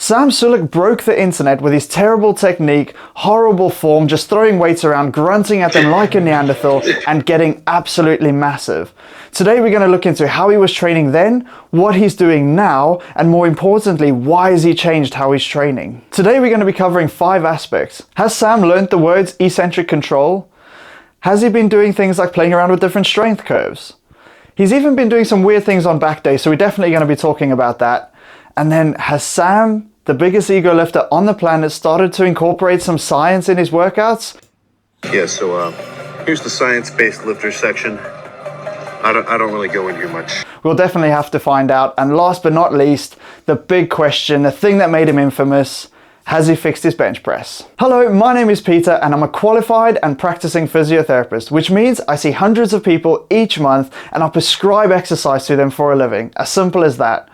Sam Sulek broke the internet with his terrible technique, horrible form, just throwing weights around, grunting at them like a Neanderthal, and getting absolutely massive. Today we're going to look into how he was training then, what he's doing now, and more importantly, why has he changed how he's training. Today we're going to be covering 5 aspects. Has Sam learned the words eccentric control? Has he been doing things like playing around with different strength curves? He's even been doing some weird things on back day, so we're definitely going to be talking about that. And then, has Sam, the biggest ego lifter on the planet, started to incorporate some science in his workouts? Yeah, so here's the science-based lifter section. I don't really go in here much. We'll definitely have to find out. And last but not least, the big question, the thing that made him infamous: has he fixed his bench press? Hello, my name is Peter and I'm a qualified and practicing physiotherapist, which means I see hundreds of people each month and I prescribe exercise to them for a living. As simple as that.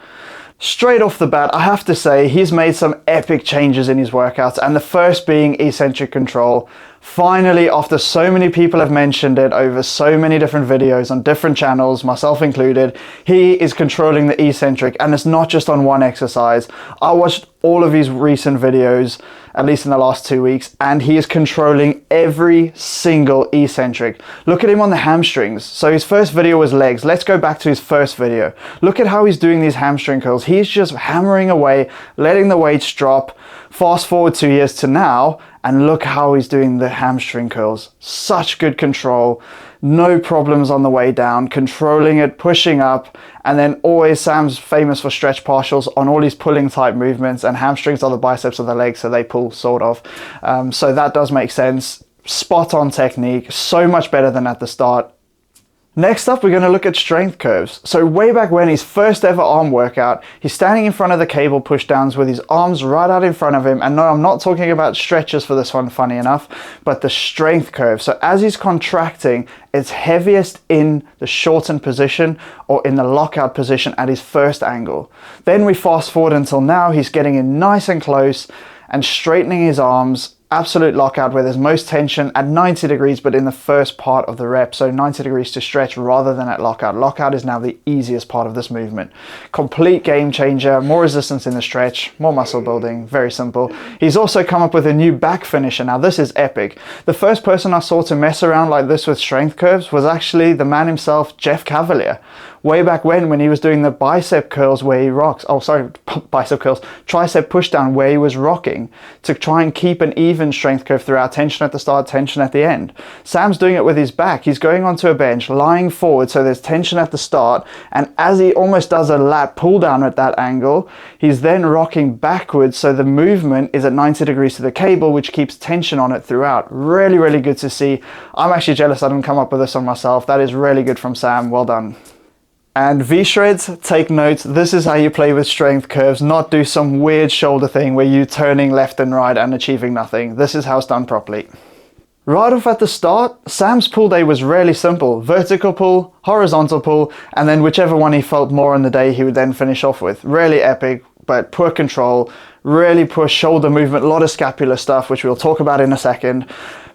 Straight off the bat, I have to say he's made some epic changes in his workouts, and the first being eccentric control. Finally, after so many people have mentioned it over so many different videos on different channels, myself included, he is controlling the eccentric, and it's not just on one exercise. I watched all of his recent videos, at least in the last 2 weeks, and he is controlling every single eccentric. Look at him on the hamstrings. So his first video was legs. Let's go back to his first video. Look at how he's doing these hamstring curls. He's just hammering away, letting the weights drop. Fast forward 2 years to now, and look how he's doing the hamstring curls. Such good control, no problems on the way down, controlling it, pushing up, and then always Sam's famous for stretch partials on all these pulling type movements, and hamstrings are the biceps of the legs, so they pull sort of. So that does make sense. Spot on technique, so much better than at the start. Next up, we're going to look at strength curves. So way back when, his first ever arm workout, he's standing in front of the cable pushdowns with his arms right out in front of him. And no, I'm not talking about stretches for this one, funny enough, but the strength curve. So as he's contracting, it's heaviest in the shortened position or in the lockout position at his first angle. Then we fast forward until now, he's getting in nice and close and straightening his arms. Absolute lockout where there's most tension at 90 degrees, but in the first part of the rep. So 90 degrees to stretch rather than at lockout. Lockout is now the easiest part of this movement. Complete game changer, more resistance in the stretch, more muscle building, very simple. He's also come up with a new back finisher. Now this is epic. The first person I saw to mess around like this with strength curves was actually the man himself, Jeff Cavalier. Way back when he was doing the bicep curls where he rocks, bicep curls, tricep push down where he was rocking to try and keep an even strength curve throughout, tension at the start, tension at the end. Sam's doing it with his back. He's going onto a bench, lying forward, so there's tension at the start, and as he almost does a lat pull down at that angle, he's then rocking backwards, so the movement is at 90 degrees to the cable, which keeps tension on it throughout. Really, really good to see. I'm actually jealous I didn't come up with this on myself. That is really good from Sam. Well done. And V-Shreds, take note, this is how you play with strength curves, not do some weird shoulder thing where you're turning left and right and achieving nothing. This is how it's done properly. Right off at the start, Sam's pull day was really simple. Vertical pull, horizontal pull, and then whichever one he felt more on the day he would then finish off with. Really epic, but poor control, really poor shoulder movement, a lot of scapular stuff, which we'll talk about in a second.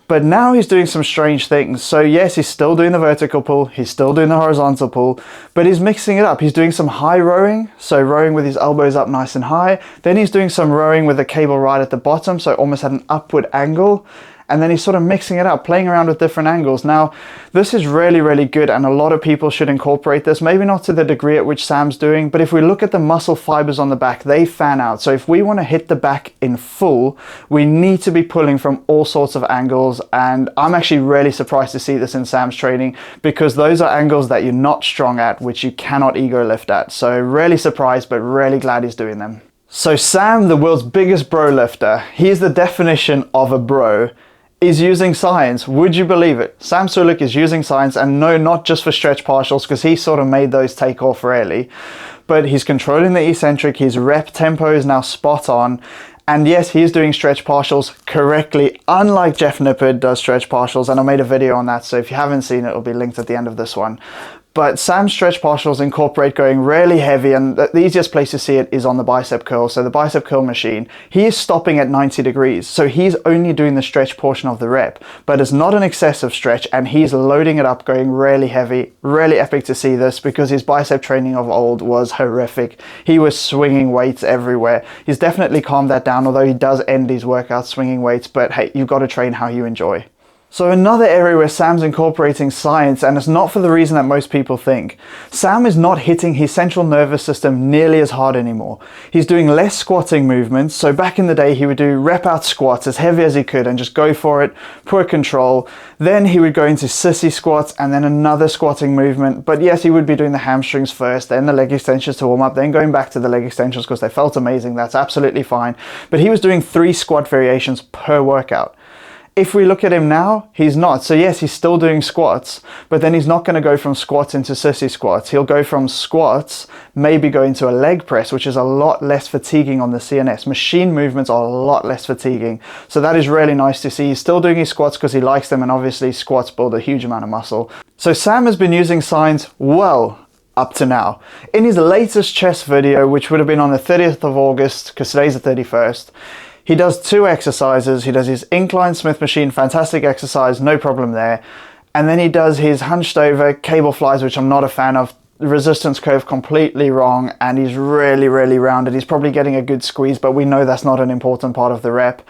But now he's doing some strange things. So yes, he's still doing the vertical pull, he's still doing the horizontal pull, but he's mixing it up. He's doing some high rowing, so rowing with his elbows up nice and high. Then he's doing some rowing with the cable right at the bottom, so almost at an upward angle. And then he's sort of mixing it up, playing around with different angles. Now, this is really, really good, and a lot of people should incorporate this. Maybe not to the degree at which Sam's doing, but if we look at the muscle fibers on the back, they fan out. So if we want to hit the back in full, we need to be pulling from all sorts of angles. And I'm actually really surprised to see this in Sam's training, because those are angles that you're not strong at, which you cannot ego lift at. So really surprised, but really glad he's doing them. So Sam, the world's biggest bro lifter, he's the definition of a bro, is using science. Would you believe it? Sam Sulek is using science, and no, not just for stretch partials, because he sort of made those take off really, but he's controlling the eccentric, his rep tempo is now spot on, and yes, he's doing stretch partials correctly, unlike Jeff Nippard does stretch partials, and I made a video on that, so if you haven't seen it, it'll be linked at the end of this one. But Sam's stretch partials incorporate going really heavy, and the easiest place to see it is on the bicep curl. So the bicep curl machine, he is stopping at 90 degrees. So he's only doing the stretch portion of the rep, but it's not an excessive stretch, and he's loading it up, going really heavy. Really epic to see this, because his bicep training of old was horrific. He was swinging weights everywhere. He's definitely calmed that down, although he does end his workouts swinging weights, but hey, you've got to train how you enjoy. So another area where Sam's incorporating science, and it's not for the reason that most people think. Sam is not hitting his central nervous system nearly as hard anymore. He's doing less squatting movements. So back in the day, he would do rep out squats as heavy as he could and just go for it, poor control. Then he would go into sissy squats and then another squatting movement. But yes, he would be doing the hamstrings first, then the leg extensions to warm up, then going back to the leg extensions because they felt amazing. That's absolutely fine. But he was doing 3 squat variations per workout. If we look at him now, he's not. So yes, he's still doing squats, but then he's not going to go from squats into sissy squats. He'll go from squats, maybe go into a leg press, which is a lot less fatiguing on the CNS. Machine movements are a lot less fatiguing. So that is really nice to see. He's still doing his squats because he likes them, and obviously squats build a huge amount of muscle. So Sam has been using science well up to now. In his latest chest video, which would have been on the 30th of August, because today's the 31st, he does 2 exercises. He does his incline Smith machine, fantastic exercise, no problem there. And then he does his hunched over cable flies, which I'm not a fan of. The resistance curve completely wrong, and he's really rounded. He's probably getting a good squeeze, but we know that's not an important part of the rep.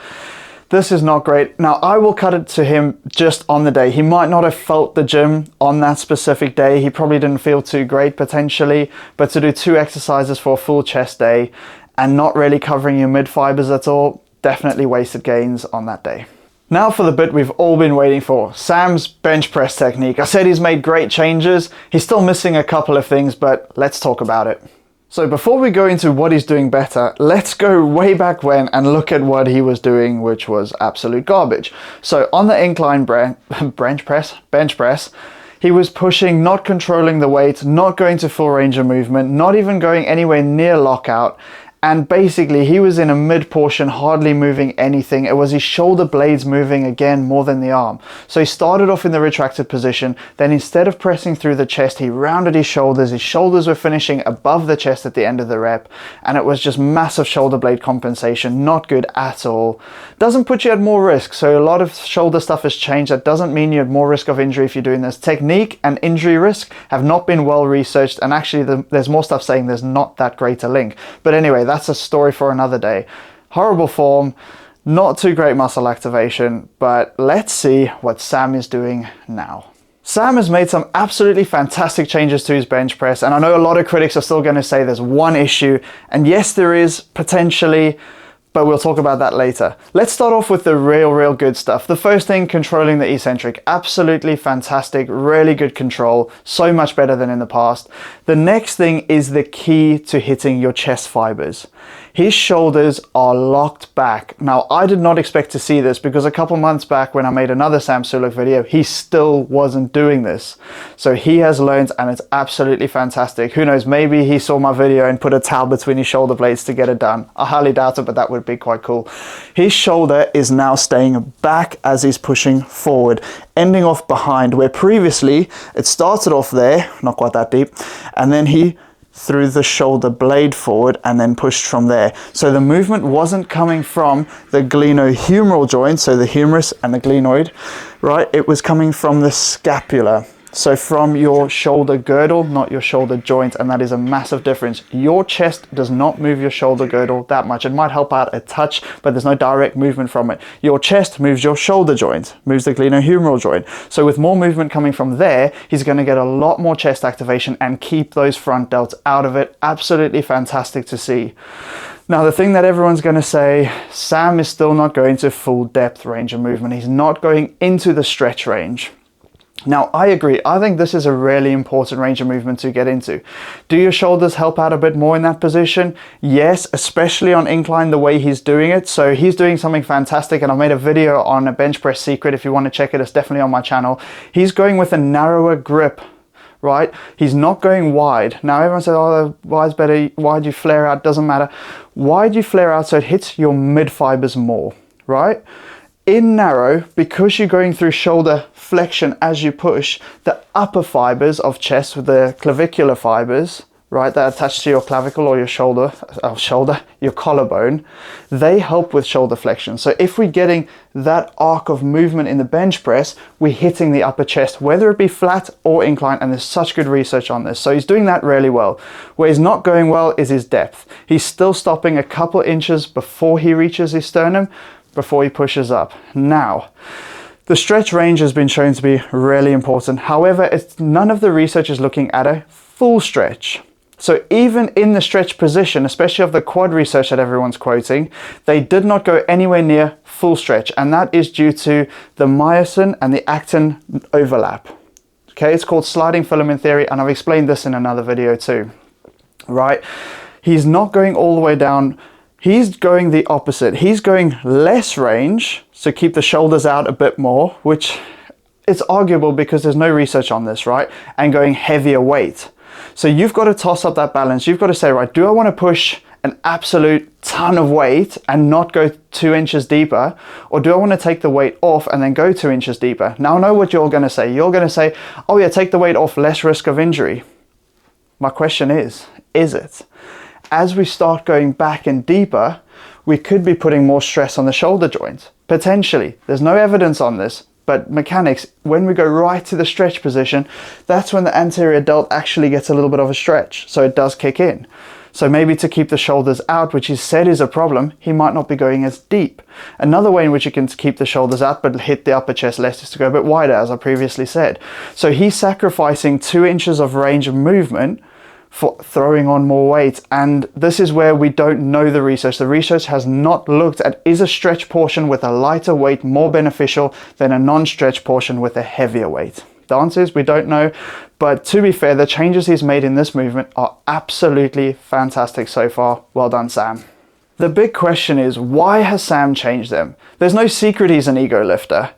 This is not great. Now, I will cut it to him just on the day. He might not have felt the gym on that specific day. He probably didn't feel too great potentially, but to do 2 exercises for a full chest day and not really covering your mid fibers at all, definitely wasted gains on that day. Now for the bit we've all been waiting for, Sam's bench press technique. I said he's made great changes. He's still missing a couple of things, but let's talk about it. So before we go into what he's doing better, let's go way back when and look at what he was doing, which was absolute garbage. So on the incline bench press, he was pushing, not controlling the weight, not going to full range of movement, not even going anywhere near lockout. And basically he was in a mid portion, hardly moving anything. It was his shoulder blades moving again more than the arm. So he started off in the retracted position. Then instead of pressing through the chest, he rounded his shoulders. His shoulders were finishing above the chest at the end of the rep. And it was just massive shoulder blade compensation. Not good at all. Doesn't put you at more risk. So a lot of shoulder stuff has changed. That doesn't mean you have more risk of injury if you're doing this. Technique and injury risk have not been well researched. And actually there's more stuff saying there's not that great a link. But anyway, that's a story for another day. Horrible form, not too great muscle activation, but let's see what Sam is doing now. Sam has made some absolutely fantastic changes to his bench press, and I know a lot of critics are still going to say there's one issue, and yes there is potentially, but we'll talk about that later. Let's start off with the real good stuff. The first thing, controlling the eccentric. Absolutely fantastic, really good control, so much better than in the past. The next thing is the key to hitting your chest fibers. His shoulders are locked back. Now, I did not expect to see this because a couple months back when I made another Sam Sulek video, he still wasn't doing this. So he has learned, and it's absolutely fantastic. Who knows, maybe he saw my video and put a towel between his shoulder blades to get it done. I highly doubt it, but that would be quite cool. His shoulder is now staying back as he's pushing forward, ending off behind, where previously it started off there, not quite that deep, and then he threw the shoulder blade forward and then pushed from there. So the movement wasn't coming from the glenohumeral joint, so the humerus and the glenoid, right? It was coming from the scapula. So from your shoulder girdle, not your shoulder joint, and that is a massive difference. Your chest does not move your shoulder girdle that much. It might help out a touch, but there's no direct movement from it. Your chest moves your shoulder joint, moves the glenohumeral joint. So with more movement coming from there, he's going to get a lot more chest activation and keep those front delts out of it. Absolutely fantastic to see. Now, the thing that everyone's going to say, Sam is still not going to full depth range of movement. He's not going into the stretch range. Now, I agree. I think this is a really important range of movement to get into. Do your shoulders help out a bit more in that position? Yes, especially on incline, the way he's doing it. So he's doing something fantastic, and I've made a video on a bench press secret. If you want to check it, it's definitely on my channel. He's going with a narrower grip, right? He's not going wide. Now, everyone says, oh, wide's better. Wide you flare out, doesn't matter. Wide you flare out so it hits your mid fibers more, right? in narrow, because you're going through shoulder flexion as you push, the upper fibers of chest with the clavicular fibers, right, that attach to your clavicle or your your collarbone, they help with shoulder flexion. So if we're getting that arc of movement in the bench press, we're hitting the upper chest, whether it be flat or inclined, and there's such good research on this. So he's doing that really well. Where he's not going well is his depth. He's still stopping a couple inches before he reaches his sternum, before he pushes up. Now, the stretch range has been shown to be really important. However, none of the research is looking at a full stretch. So even in the stretch position, especially of the quad research that everyone's quoting, they did not go anywhere near full stretch. And that is due to the myosin and the actin overlap. Okay, it's called sliding filament theory, and I've explained this in another video too, right? He's not going all the way down. He's going the opposite. He's going less range, so keep the shoulders out a bit more, which it's arguable because there's no research on this, right? And going heavier weight. So you've got to toss up that balance. You've got to say, right, do I want to push an absolute ton of weight and not go 2 inches deeper? Or do I want to take the weight off and then go 2 inches deeper? Now I know what you're going to say. You're going to say, oh yeah, take the weight off, less risk of injury. My question is it? As we start going back and deeper, we could be putting more stress on the shoulder joint. Potentially. There's no evidence on this. But mechanics, when we go right to the stretch position, that's when the anterior delt actually gets a little bit of a stretch. So it does kick in. So maybe to keep the shoulders out, which he said is a problem, he might not be going as deep. Another way in which you can keep the shoulders out but hit the upper chest less is to go a bit wider, as I previously said. So he's sacrificing 2 inches of range of movement for throwing on more weight, and this is where we don't know the research. The research has not looked at, is a stretch portion with a lighter weight more beneficial than a non-stretch portion with a heavier weight? The answer is we don't know, but to be fair, the changes he's made in this movement are absolutely fantastic so far. Well done, Sam. The big question is, why has Sam changed them? There's no secret he's an ego lifter.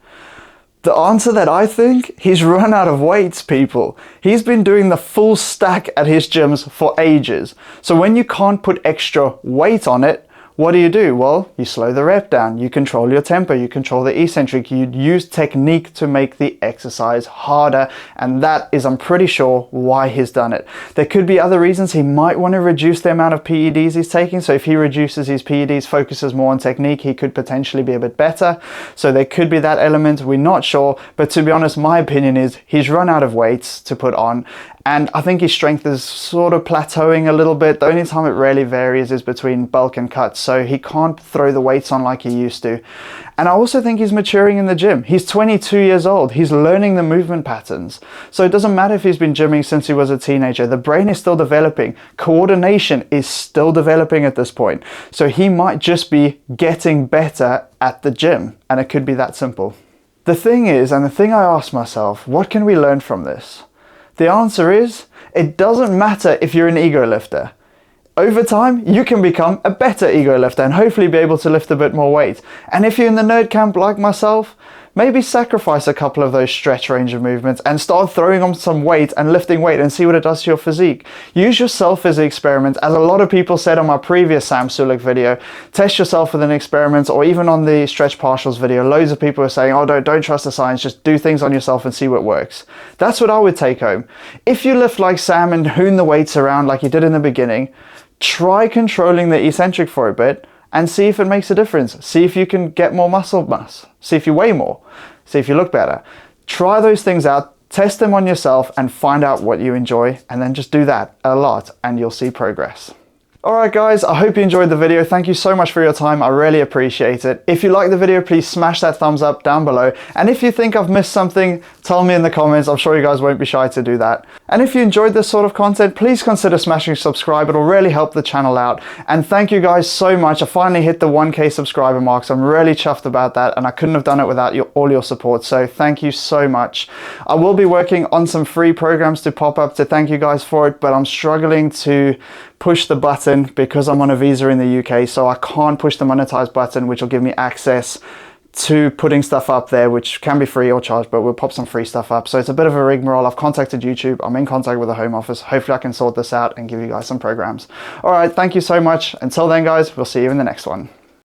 The answer that I think, he's run out of weights, people. He's been doing the full stack at his gyms for ages. So when you can't put extra weight on it, what do? Well, you slow the rep down, you control your tempo, you control the eccentric, you use technique to make the exercise harder, and that is, I'm pretty sure, why he's done it. There could be other reasons. He might want to reduce the amount of PEDs he's taking, so if he reduces his PEDs, focuses more on technique, he could potentially be a bit better. So there could be that element, we're not sure, but to be honest, my opinion is he's run out of weights to put on, and I think his strength is sort of plateauing a little bit. The only time it really varies is between bulk and cuts, so he can't throw the weights on like he used to. And I also think he's maturing in the gym. He's 22 years old. He's learning the movement patterns. So it doesn't matter if he's been gymming since he was a teenager. The brain is still developing. Coordination is still developing at this point. So he might just be getting better at the gym, and it could be that simple. The thing is, and the thing I ask myself, what can we learn from this? The answer is, it doesn't matter if you're an ego lifter. Over time, you can become a better ego lifter and hopefully be able to lift a bit more weight. And if you're in the nerd camp like myself, maybe sacrifice a couple of those stretch range of movements and start throwing on some weight and lifting weight and see what it does to your physique. Use yourself as an experiment. As a lot of people said on my previous Sam Sulek video, test yourself with an experiment, or even on the stretch partials video, loads of people are saying, oh, don't trust the science, just do things on yourself and see what works. That's what I would take home. If you lift like Sam and hoon the weights around like you did in the beginning, try controlling the eccentric for a bit and see if it makes a difference. See if you can get more muscle mass. See if you weigh more. See if you look better. Try those things out, test them on yourself and find out what you enjoy, and then just do that a lot and you'll see progress. Alright guys, I hope you enjoyed the video. Thank you so much for your time. I really appreciate it. If you like the video, please smash that thumbs up down below. And if you think I've missed something, tell me in the comments. I'm sure you guys won't be shy to do that. And if you enjoyed this sort of content, please consider smashing subscribe. It'll really help the channel out. And thank you guys so much. I finally hit the 1K subscriber mark, so I'm really chuffed about that. And I couldn't have done it without all your support. So thank you so much. I will be working on some free programs to pop up to thank you guys for it, but I'm struggling to push the button because I'm on a visa in the UK, so I can't push the monetize button, which will give me access to putting stuff up there, which can be free or charged, but we'll pop some free stuff up. So it's a bit of a rigmarole. I've contacted YouTube. I'm in contact with the Home Office. Hopefully I can sort this out and give you guys some programs. All right, thank you so much. Until then, guys, we'll see you in the next one.